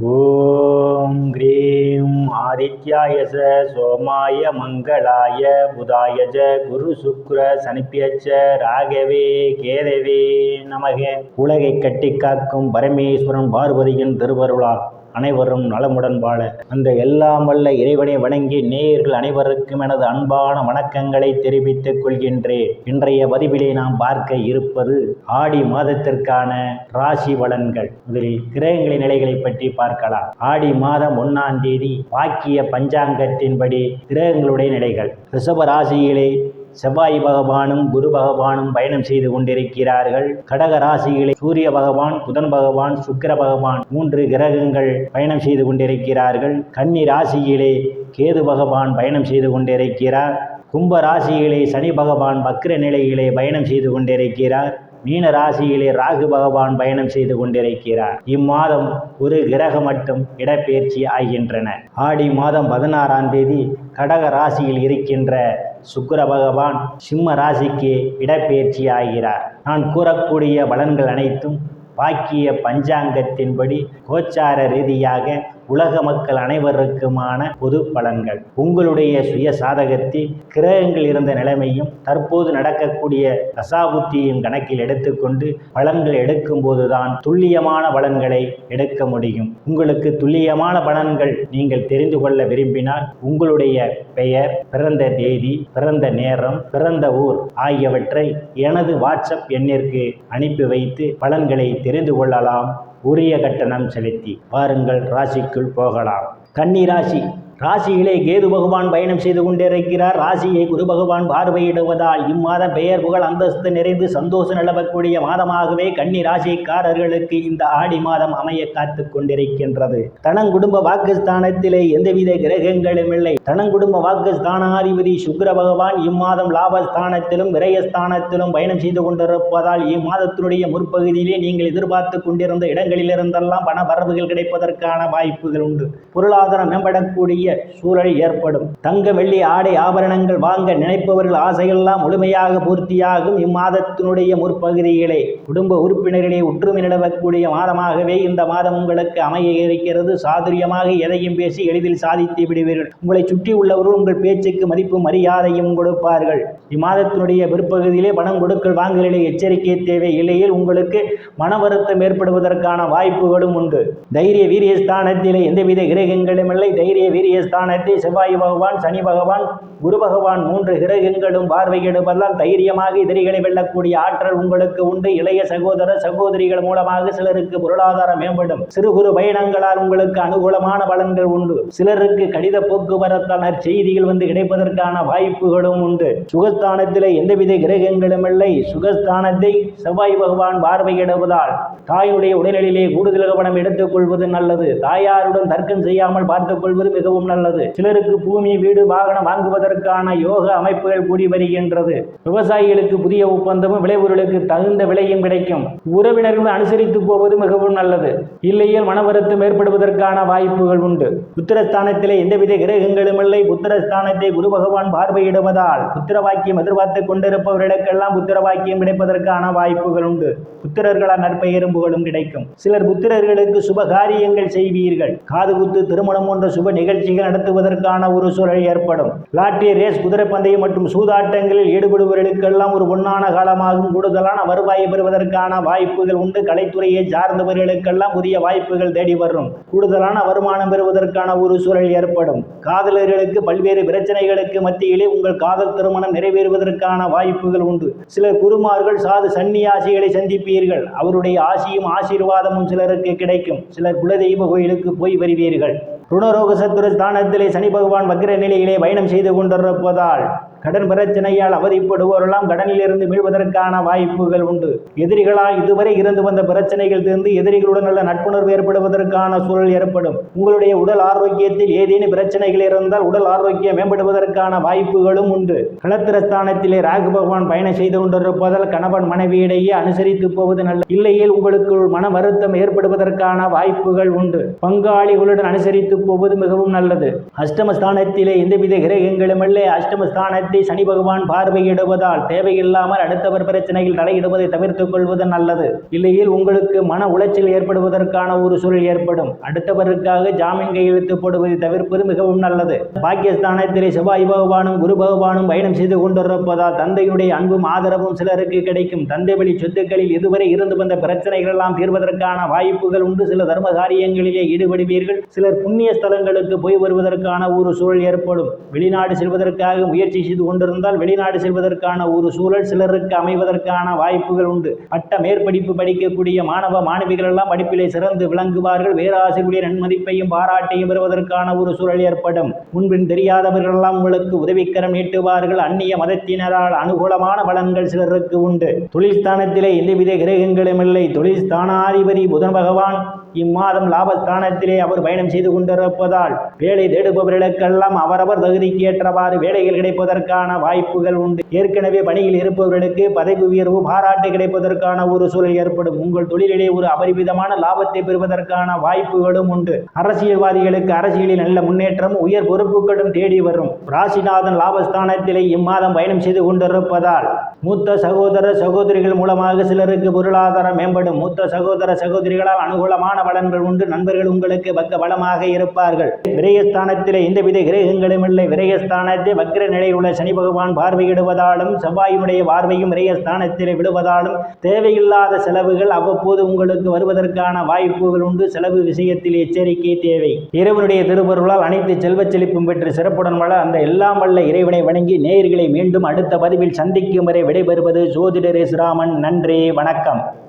ஓம் cream ஆதித்யாயச சோமாய மங்களாய புதாயஜ குரு சுக்ர சனிப்பியச்ச ராகவே கேதவே நமக. உலகை கட்டி காக்கும் பரமேஸ்வரன் பார்வதியின் திருவருளால் அனைவரும் நலமுடன் வாழ அந்த எல்லாம் வல்ல இறைவனை வணங்கி நேயர்கள் அனைவருக்கும் எனது அன்பான வணக்கங்களை தெரிவித்துக் கொள்கின்றேன். இன்றைய பதிவிலே நாம் பார்க்க இருப்பது ஆடி மாதத்திற்கான ராசி பலன்கள். முதலில் கிரகங்களின் நிலைகளை பற்றி பார்க்கலாம். ஆடி மாதம் 1ஆம் தேதி வாக்கிய பஞ்சாங்கத்தின்படி கிரகங்களுடைய நிலைகள். ரிஷப ராசியிலே செவ்வாய் பகவானும் குரு பகவானும் பயணம் செய்து கொண்டிருக்கிறார்கள். கடக ராசியிலே சூரிய பகவான், புதன் பகவான், சுக்கிர பகவான் 3 கிரகங்கள் பயணம் செய்து கொண்டிருக்கிறார்கள். கன்னி ராசியிலே கேது பகவான் பயணம் செய்து கொண்டிருக்கிறார். கும்ப ராசியிலே சனி பகவான் வக்ர நிலையிலே பயணம் செய்து கொண்டிருக்கிறார். மீன ராசியிலே ராகு பகவான் பயணம் செய்து கொண்டிருக்கிறார். இம்மாதம் ஒரு கிரகம் மட்டும் இடப்பெயர்ச்சி ஆகின்றன. ஆடி மாதம் 16ஆம் தேதி கடக ராசியில் இருக்கின்ற சுக்கிர பகவான் சிம்ம ராசிக்கு இடப்பெயர்ச்சி ஆகிறார். நான் கூறக்கூடிய பலன்கள் அனைத்தும் வாக்கிய பஞ்சாங்கத்தின்படி கோச்சார ரீதியாக உலக மக்கள் அனைவருக்குமான பொது பலன்கள். உங்களுடைய சுய சாதகத்தில் கிரகங்கள் இருந்த நிலைமையும் தற்போது நடக்கக்கூடிய தசாபுத்தியும் கணக்கில் எடுத்துக்கொண்டு பலன்கள் எடுக்கும் போதுதான் துல்லியமான பலன்களை எடுக்க முடியும். உங்களுக்கு துல்லியமான பலன்கள் நீங்கள் தெரிந்து கொள்ள விரும்பினால் உங்களுடைய பெயர், பிறந்த தேதி, பிறந்த நேரம், பிறந்த ஊர் ஆகியவற்றை எனது வாட்ஸ்அப் எண்ணிற்கு அனுப்பி வைத்து பலன்களை தெரிந்து கொள்ளலாம். உரிய கட்டணம் செலுத்தி வாருங்கள், ராசிக்குள் போகலாம். கன்னி ராசி. ராசியிலே கேது பகவான் பயணம் செய்து கொண்டிருக்கிறார். ராசியை குரு பகவான் பார்வையிடுவதால் இம்மாதம் பெயர் புகழ் அந்தஸ்து நிறைந்து சந்தோஷம் நிலவக்கூடிய மாதமாகவே கன்னி ராசிக்காரர்களுக்கு இந்த ஆடி மாதம் அமைய காத்து கொண்டிருக்கின்றது. தனங்குடும்ப வாக்குஸ்தானத்திலே எந்தவித கிரகங்களும் இல்லை. தனங்குடும்ப வாக்குஸ்தானாதிபதி சுக்கிர பகவான் இம்மாதம் லாபஸ்தானத்திலும் விரயஸ்தானத்திலும் பயணம் செய்து கொண்டிருப்பதால் இம்மாதத்தினுடைய முற்பகுதியிலே நீங்கள் எதிர்பார்த்து கொண்டிருந்த இடங்களிலிருந்தெல்லாம் பண வரவுகள் கிடைப்பதற்கான வாய்ப்புகள் உண்டு. பொருளாதாரம் மேம்படக்கூடிய சூழல் ஏற்படும். தங்க வெள்ளி ஆடை ஆபரணங்கள் வாங்க நினைப்பவர்கள் ஆசையெல்லாம் முழுமையாக பூர்த்தியாகும். இம்மாதத்தினுடைய முற்பகுதிகளே குடும்ப உறுப்பினர்களே ஒற்றுமை நிலவக்கூடிய மாதமாகவே இந்த மாதம் உங்களுக்கு அமைய இருக்கிறது. சாதுரியமாக எதையும் பேசி எளிதில் சாதித்து விடுவீர்கள். உங்களை சுற்றி உள்ளவர்கள் உங்கள் பேச்சுக்கு மதிப்பு மரியாதையும் கொடுப்பார்கள். இம்மாதத்தினுடைய பிற்பகுதியிலே பணம் கொடுக்கல் வாங்கலிலே எச்சரிக்கை தேவை. இல்லையில் உங்களுக்கு மன வருத்தம் ஏற்படுவதற்கான வாய்ப்புகளும் உண்டு. தைரிய வீரிய ஸ்தானத்திலே எந்தவித கிரகங்களும் இல்லை. தைரிய வீரிய ஸ்தானத்தை செவ்வாய் பகவான், சனி பகவான், குரு பகவான் 3 கிரகங்களும் பார்வையிடுவதால் தைரியமாக எதிரிகளை வெல்லக்கூடிய ஆற்றல் உங்களுக்கு உண்டு. இளைய சகோதர சகோதரிகள் மூலமாக சிலருக்கு பொருளாதாரம் மேம்படும். சிறு குறு பயணங்களால் உங்களுக்கு அனுகூலமான பலன்கள் உண்டு. சிலருக்கு கடித போக்குவரத்தான செய்திகள் வந்து கிடைப்பதற்கான வாய்ப்புகளும் உண்டு. சுகஸ்தானத்திலே எந்தவித கிரகங்களும் இல்லை. சுகஸ்தானத்தை செவ்வாய் பகவான் பார்வையிடுவதால் தாயுடைய உடல்நிலையிலே கூடுதல் கவனம் எடுத்துக் கொள்வது நல்லது. தாயாருடன் தர்க்கம் செய்யாமல் பார்த்துக் கொள்வது மிகவும் நல்லது. சிலருக்கு பூமி, வீடு, வாகனம் வாங்குவதற்கான யோக அமைப்புகள் கூடி வருகின்றது. விவசாயிகளுக்கு புதிய ஒப்பந்தமும் விளைபொருளுக்கு தகுந்த விலையும் கிடைக்கும். உறவினர்களுடன் அனுசரித்து போவது மிகவும் நல்லது. இல்லையில் மன வருத்தம் ஏற்படுவதற்கான வாய்ப்புகள் உண்டு. புத்திரஸ்தானத்திலே எந்தவித கிரகங்களும் இல்லை. புத்திரஸ்தானத்தை குரு பகவான் பார்வையிடுவதால் புத்திர வாக்கியம் எதிர்பார்த்து கொண்டிருப்பவர்களுக்கெல்லாம் புத்திர வாக்கியம் கிடைப்பதற்கான வாய்ப்புகள் உண்டு. புத்திரர்களால் நற்பெயரும் புகழும் கிடைக்கும். சிலர் புத்திரர்களுக்கு சுப காரியங்கள் செய்வீர்கள். காது குத்து, திருமணம் போன்ற சுப நிகழ்ச்சிகள் நடத்துவதற்கான ஒரு சூழல் ஏற்படும். லாட்டரி, ரேஸ், குதிரை பந்தயம் மற்றும் சூதாட்டங்களில் ஈடுபடுபவர்களுக்கெல்லாம் ஒரு பொன்னான காலமாகும். கூடுதலான வருவாயை பெறுவதற்கான வாய்ப்புகள் உண்டு. கலைத்துறையை சார்ந்தவர்களுக்கெல்லாம் புதிய வாய்ப்புகள் தேடி வரும். கூடுதலான வருமானம் பெறுவதற்கான ஒரு சூழல் ஏற்படும். காதலர்களுக்கு பல்வேறு பிரச்சனைகளுக்கு மத்தியிலே உங்கள் காதல் திருமணம் நிறைவேறுவதற்கான வாய்ப்புகள் உண்டு. சிலர் குருமார்கள், சாது சன்னியாசிகளை சந்திப்பீர்கள். அவருடைய ஆசியும் ஆசீர்வாதமும் சிலருக்கு கிடைக்கும். சிலர் குலதெய்வ கோயிலுக்கு போய் வருவீர்கள். ருணரோக சத்துரு ஸ்தானத்திலே சனி பகவான் வக்ர நிலையிலே பயணம் செய்து கொண்டிருப்பதால் கடன் பிரச்சனையால் அவதிப்படுவோரெல்லாம் கடனில் இருந்து மீள்வதற்கான வாய்ப்புகள் உண்டு. எதிரிகளால் இதுவரை இருந்து வந்த பிரச்சனைகள் தீர்ந்து எதிரிகளுடன் நல்ல நட்புணர்வு ஏற்படுவதற்கான சூழல் ஏற்படும். உங்களுடைய உடல் ஆரோக்கியத்தில் ஏதேனும் பிரச்சனைகள் இருந்தால் உடல் ஆரோக்கியம் மேம்படுவதற்கான வாய்ப்புகளும் உண்டு. களத்திரஸ்தானத்திலே ராகு பகவான் பயணம் செய்து கொண்டிருப்பதால் கணவன் மனைவியிடையே அனுசரித்து போவது நல்ல. இல்லையில் உங்களுக்கு மன வருத்தம் ஏற்படுவதற்கான வாய்ப்புகள் உண்டு. பங்காளிகளுடன் அனுசரித்து போவது மிகவும் நல்லது. அஷ்டமஸ்தானத்திலே எந்தவித கிரகங்களும் இல்லை. அஷ்டமஸ்தானத்தில் ஸ்தானத்தை சனி பகவான் பார்வையிடுவதால் தேவையில்லாமல் அடுத்தவர் பிரச்சனையில் தலையிடுவதை தவிர்த்துக் கொள்வது நல்லது. இல்லையில் உங்களுக்கு மன உளைச்சல் ஏற்படுவதற்கான ஒரு சூழல் ஏற்படும். அடுத்தவருக்காக ஜாமீன் கையெழுத்து போடுவதை தவிர்ப்பது மிகவும் நல்லது. பாக்கியஸ்தானத்திலே செவ்வாய் பகவானும் குரு பகவானும் பயணம் செய்து கொண்டிருப்பதால் தந்தையுடைய அன்பும் ஆதரவும் சிலருக்கு கிடைக்கும். தந்தை வழி சொத்துக்களில் இதுவரை இருந்து வந்த பிரச்சனைகள் எல்லாம் தீர்வதற்கான வாய்ப்புகள் உண்டு. சில தர்ம காரியங்களிலே ஈடுபடுவீர்கள். சிலர் புண்ணிய ஸ்தலங்களுக்கு போய் வருவதற்கான ஒரு சூழல் ஏற்படும். வெளிநாடு செல்வதற்காக முயற்சி செய்து கொண்டிருந்தால் வெளிநாடு செல்வதற்கான ஒரு சூழல் சிலருக்கு அமைவதற்கான வாய்ப்புகள் உண்டு. பட்ட மேற்படிப்பு படிக்கக்கூடிய மாணவ மாணவிகள் எல்லாம் படிப்பிலே சிறந்து விளங்குவார்கள். வேறாசிரியருடைய நன்மதிப்பையும் பாராட்டையும் பெறுவதற்கான ஒரு சூழல் ஏற்படும். முன்பின் தெரியாதவர்கள் எல்லாம் உங்களுக்கு உதவிக்கரம் நீட்டுவார்கள். அந்நிய மதத்தினரால் அனுகூலமான பலன்கள் சிலருக்கு உண்டு. தொழில் ஸ்தானத்திலே எந்தவித கிரகங்களும் இல்லை. தொழில் ஸ்தானாதிபதி புதன் பகவான் இம்மாதம் லாபஸ்தானத்திலே அவர் பயணம் செய்து கொண்டிருப்பதால் வேலை தேடுபவர்களுக்கெல்லாம் அவரவர் தகுதிக்கு ஏற்றவாறு வேலைகள் கிடைப்பதற்கான வாய்ப்புகள் உண்டு. ஏற்கனவே பணியில் இருப்பவர்களுக்கு பதவி உயர்வு பாராட்டு கிடைப்பதற்கான ஒரு சூழல் ஏற்படும். உங்கள் தொழிலிலே ஒரு அபரிமிதமான லாபத்தை பெறுவதற்கான வாய்ப்புகளும் உண்டு. அரசியல்வாதிகளுக்கு அரசியலில் நல்ல முன்னேற்றம் உயர் பொறுப்புகளும் தேடி வரும். ராசிநாதன் லாபஸ்தானத்திலே இம்மாதம் பயணம் செய்து கொண்டிருப்பதால் மூத்த சகோதர சகோதரிகள் மூலமாக சிலருக்கு பொருளாதாரம் மேம்படும். மூத்த சகோதர சகோதரிகளால் அனுகூலமான பலன்கள் உண்டு. நண்பர்கள் உங்களுக்கு பக்க பலமாக இருப்பார்கள். விரயஸ்தானத்திலே எந்தவித கிரகங்களும் இல்லை. விரயஸ்தானத்தை வக்ர நிலையில் உள்ள சனி பகவான் பார்வையிடுவதாலும் செவ்வாயுடைய பார்வையும் விரயஸ்தானத்திலே விடுவதாலும் தேவையில்லாத செலவுகள் அவ்வப்போது உங்களுக்கு வருவதற்கான வாய்ப்புகள் உண்டு. செலவு விஷயத்தில் எச்சரிக்கை தேவை. இறைவனுடைய திருவருளால் அனைத்து செல்வச் செழிப்பும் பெற்று சிறப்புடன் வாழ அந்த எல்லாம் வல்ல இறைவனை வணங்கி நேயர்களை மீண்டும் அடுத்த பதிவில் சந்திக்கும் வரை விடைபெறுவது ஜோதிடர் எஸ். ராமன். நன்றி, வணக்கம்.